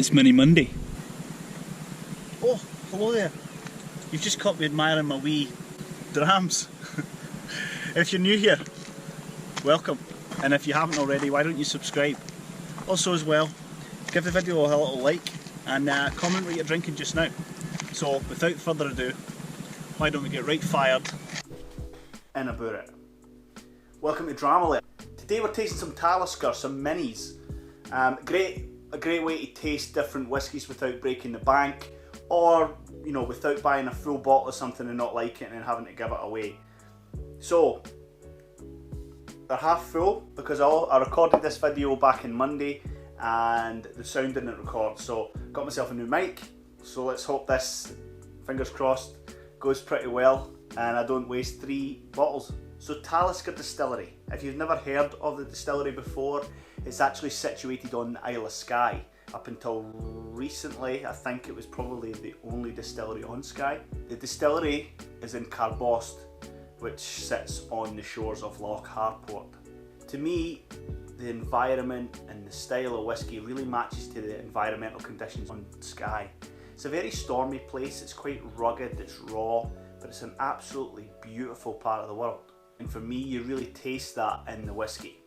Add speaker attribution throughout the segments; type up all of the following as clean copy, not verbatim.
Speaker 1: It's Mini Monday. Oh, hello there. You've just caught me admiring my wee drams. If you're new here, welcome. And if you haven't already, why don't you subscribe? Also as well, give the video a little like and comment what you're drinking just now. So without further ado, why don't we get right fired in about it. Welcome to Dramily. Today we're tasting some Talisker, some minis. A great way to taste different whiskies without breaking the bank, or without buying a full bottle of something and not liking it and then having to give it away. So they're half full because I recorded this video back in Monday and the sound didn't record, so got myself a new mic. So let's hope this, fingers crossed, goes pretty well and I don't waste 3 bottles. So Talisker Distillery, if you've never heard of the distillery before, it's actually situated on the Isle of Skye. Up until recently, I think it was probably the only distillery on Skye. The distillery is in Carbost, which sits on the shores of Loch Harport. To me, the environment and the style of whiskey really matches to the environmental conditions on Skye. It's a very stormy place, it's quite rugged, it's raw, but it's an absolutely beautiful part of the world. And for me, you really taste that in the whiskey.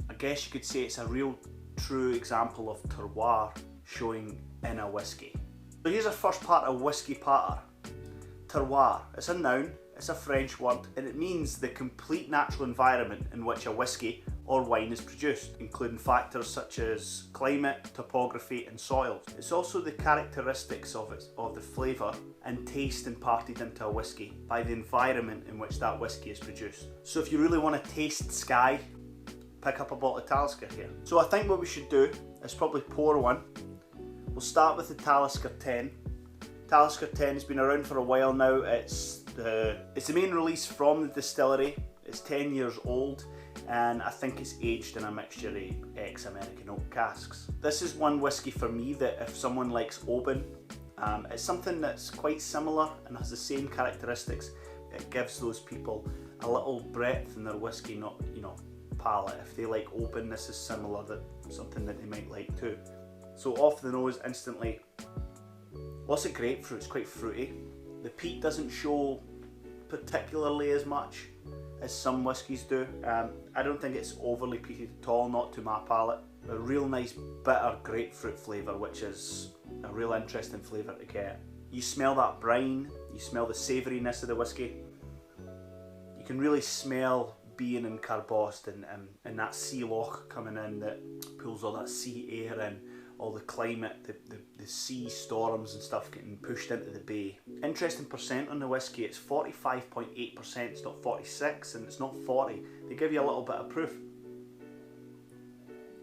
Speaker 1: I guess you could say it's a real true example of terroir showing in a whiskey. So here's our first part of whiskey patter. Terroir, it's a noun, it's a French word, and it means the complete natural environment in which a whiskey or wine is produced, including factors such as climate, topography and soils. It's also the characteristics of the flavour and taste imparted into a whiskey by the environment in which that whiskey is produced. So if you really want to taste Skye, pick up a bottle of Talisker here. So I think what we should do is probably pour one. We'll start with the Talisker 10. Talisker 10 has been around for a while now. It's the main release from the distillery. It's 10 years old and I think it's aged in a mixture of ex-American oak casks. This is one whiskey for me that if someone likes Oban, it's something that's quite similar and has the same characteristics. It gives those people a little breadth in their whiskey, not palate. If they like Oban, this is similar, something that they might like too. So off the nose instantly, lots of grapefruit, it's quite fruity. The peat doesn't show particularly as much as some whiskies do. I don't think it's overly peated at all, not to my palate. A real nice bitter grapefruit flavour, which is a real interesting flavour to get. You smell that brine, you smell the savouriness of the whiskey. You can really smell being in Carbost and that sea loch coming in that pulls all that sea air in, all the climate, the sea storms and stuff getting pushed into the bay. Interesting percent on the whiskey, it's 45.8%, it's not 46 and it's not 40. They give you a little bit of proof,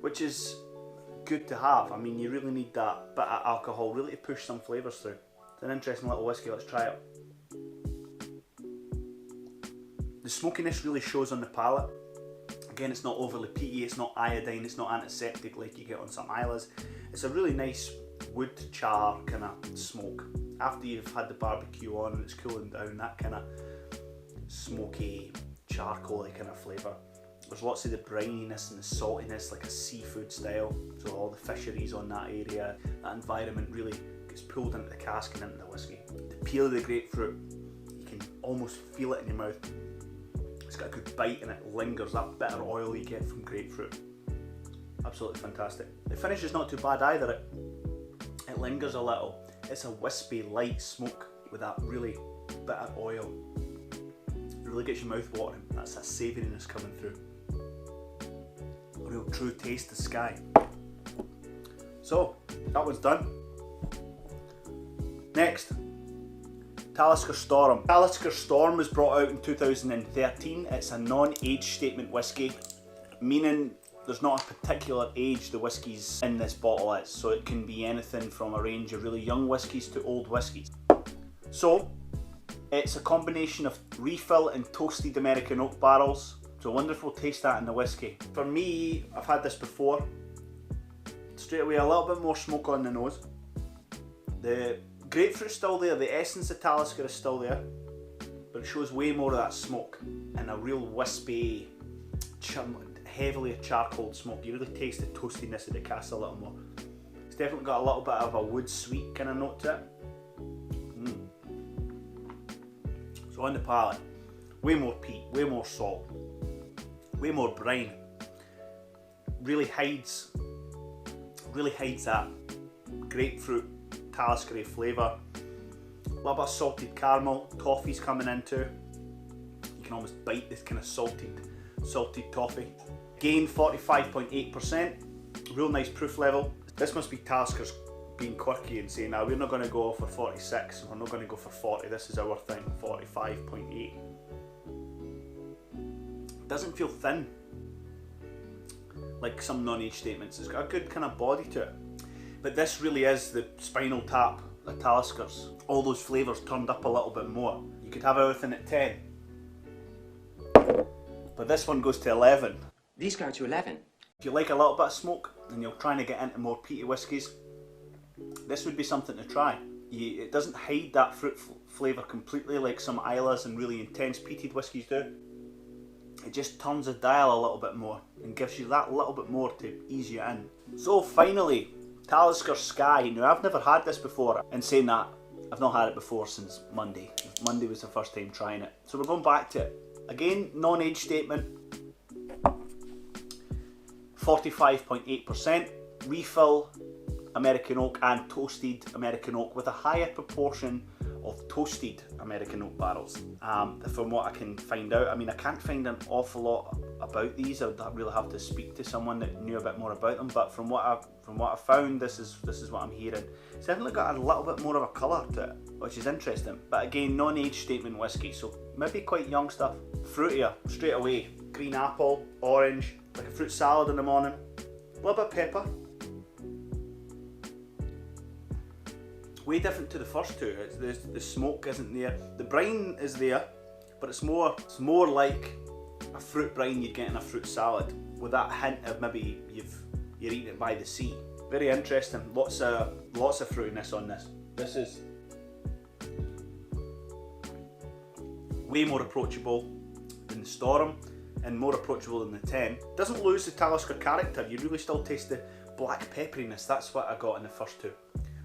Speaker 1: which is good to have. I mean, you really need that bit of alcohol really to push some flavours through. It's an interesting little whiskey, let's try it. The smokiness really shows on the palate. Again, it's not overly peaty, it's not iodine, it's not antiseptic like you get on some Islas. It's a really nice wood char kind of smoke. After you've had the barbecue on and it's cooling down, that kind of smoky, charcoaly kind of flavour. There's lots of the brininess and the saltiness, like a seafood style. So all the fisheries on that area, that environment really gets pulled into the cask and into the whiskey. The peel of the grapefruit, you can almost feel it in your mouth. It's got a good bite and it lingers, that bitter oil you get from grapefruit. Absolutely fantastic. The finish is not too bad either. It lingers a little. It's a wispy, light smoke with that really bitter oil. It really gets your mouth watering. That's that savouriness coming through. A real true taste of Skye. So, that one's done. Next. Talisker Storm. Talisker Storm was brought out in 2013. It's a non-age statement whiskey, meaning there's not a particular age the whiskies in this bottle is, so it can be anything from a range of really young whiskies to old whiskies. So it's a combination of refill and toasted American oak barrels, so wonderful taste that in the whiskey. For me, I've had this before, straight away a little bit more smoke on the nose. The grapefruit's still there, the essence of Talisker is still there, but it shows way more of that smoke and a real wispy, heavily charcoal smoke. You really taste the toastiness of the cask a little more. It's definitely got a little bit of a wood sweet kind of note to it. So on the palate, way more peat, way more salt, way more brine. Really hides that grapefruit, Talisker flavour. A little bit of salted caramel, toffee's coming into. You can almost bite this kind of salted toffee. Again, 45.8%, real nice proof level. This must be Talisker's being quirky and saying, now we're not going to go for 46, we're not going to go for 40, this is our thing, 45.8. Doesn't feel thin like some non-age statements. It's got a good kind of body to it. But this really is the Spinal Tap, the Taliskers. All those flavours turned up a little bit more. You could have everything at 10. But this one goes to 11.
Speaker 2: These go to 11.
Speaker 1: If you like a little bit of smoke and you're trying to get into more peaty whiskies, this would be something to try. It doesn't hide that fruit flavour completely like some Islas and really intense peated whiskies do. It just turns the dial a little bit more and gives you that little bit more to ease you in. So finally, Talisker Sky. Now I've never had this before, and saying that, I've not had it before since Monday. Monday was the first time trying it. So we're going back to it. Again, non-age statement, 45.8%, refill American oak and toasted American oak with a higher proportion of toasted American oak barrels. From what I can find out, I mean, I can't find an awful lot about these. I would really have to speak to someone that knew a bit more about them. But from what I found, this is what I'm hearing. It's definitely got a little bit more of a colour to it, which is interesting. But again, non-age statement whiskey, so maybe quite young stuff. Fruitier straight away. Green apple, orange, like a fruit salad in the morning. A little bit of pepper. Way different to the first two. The smoke isn't there. The brine is there, but it's more like a fruit brine you'd get in a fruit salad, with that hint of maybe you're eating it by the sea. Very interesting. Lots of fruitiness on this. This is way more approachable than the Storm and more approachable than the 10. Doesn't lose the Talisker character. You really still taste the black pepperiness. That's what I got in the first two.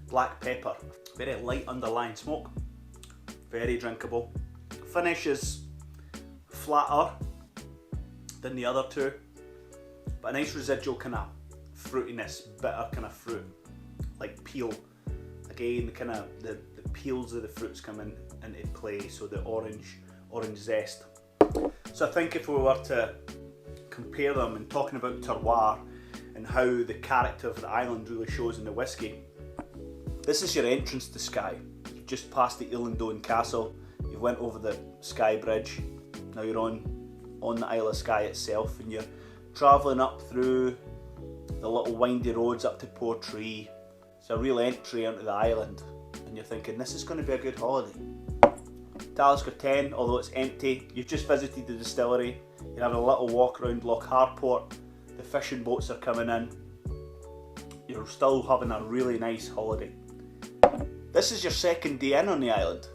Speaker 1: Black pepper, very light underlying smoke, very drinkable. Finish is flatter than the other two, but a nice residual kind of fruitiness, bitter kind of fruit, like peel. Again, the peels of the fruits come into play, so the orange zest. So I think if we were to compare them and talking about terroir and how the character of the island really shows in the whiskey, this is your entrance to Skye. You've just passed the Illandone Castle, you've went over the Skye Bridge, now you're on the Isle of Skye itself, and you're travelling up through the little windy roads up to Portree. It's a real entry onto the island, and you're thinking, this is going to be a good holiday. Talisker 10, although it's empty, you've just visited the distillery, you're having a little walk around Loch Harport, the fishing boats are coming in, you're still having a really nice holiday. This is your second day in on the island.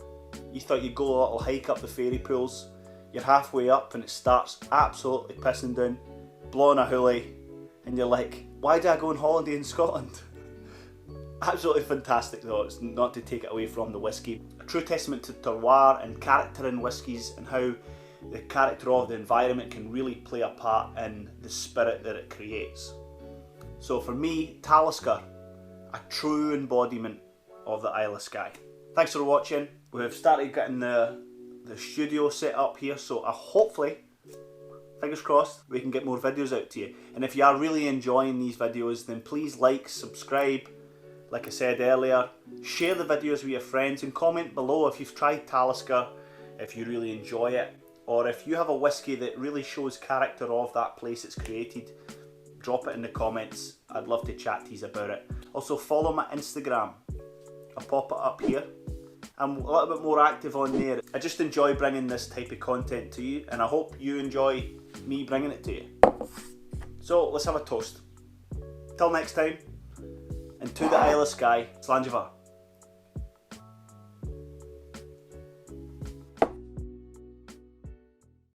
Speaker 1: You thought you'd go a little hike up the fairy pools. You're halfway up and it starts absolutely pissing down, blowing a hoolie, and you're like, why did I go on holiday in Scotland? Absolutely fantastic though, it's not to take it away from the whiskey. A true testament to terroir and character in whiskies, and how the character of the environment can really play a part in the spirit that it creates. So for me, Talisker, a true embodiment of the Isle of Skye. Thanks for watching. We've started getting the studio set up here, so hopefully, fingers crossed, we can get more videos out to you. And if you are really enjoying these videos, then please like, subscribe, like I said earlier, share the videos with your friends, and comment below if you've tried Talisker, if you really enjoy it, or if you have a whiskey that really shows character of that place it's created. Drop it in the comments. I'd love to chat to you about it. Also follow my Instagram. I'll pop it up here. I'm a little bit more active on there. I just enjoy bringing this type of content to you, and I hope you enjoy me bringing it to you. So let's have a toast. Till next time, and to the Isle of Skye, Slangevar.